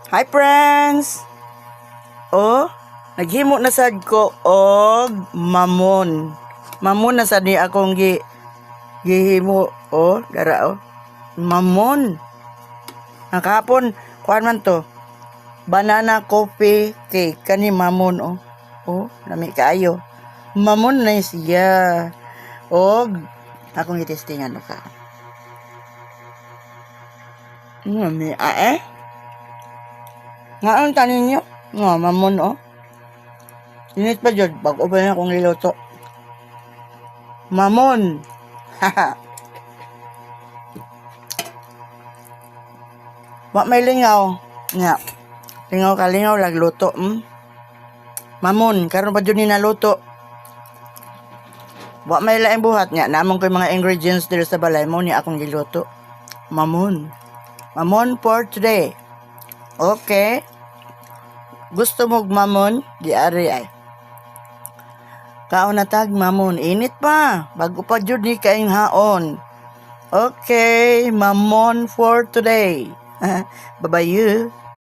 Hi friends! Oh, naghimo na sad ko og mamon. Mamon na sad ni akong gihimo. Oh, dara oh. Mamon. Nakapon, kuan man to. Banana coffee cake kani mamon oh. Oh, lami kaayo. Mamon na siya. Og akong gitestingan ka. Lami eh. Nga ang tanin nyo? Nga, mamon, oh. Init pa dyan, bago pa na akong niluto. Mamon! Haha. Wak may lingaw. Nga. Lingaw ka, lingaw, lagluto. Mamon, karon pa dyan naluto. Wak may laing buhat nga. Namang ko yung mga ingredients dito sa balay mo ni akong niluto. Mamon. Mamon for today. Okay. Gusto mo mamon? Di ari ay. Kaon na tag mamon. Init pa. Bago pa jud ni kaing haon. Okay. Mamon for today. Bye-bye you.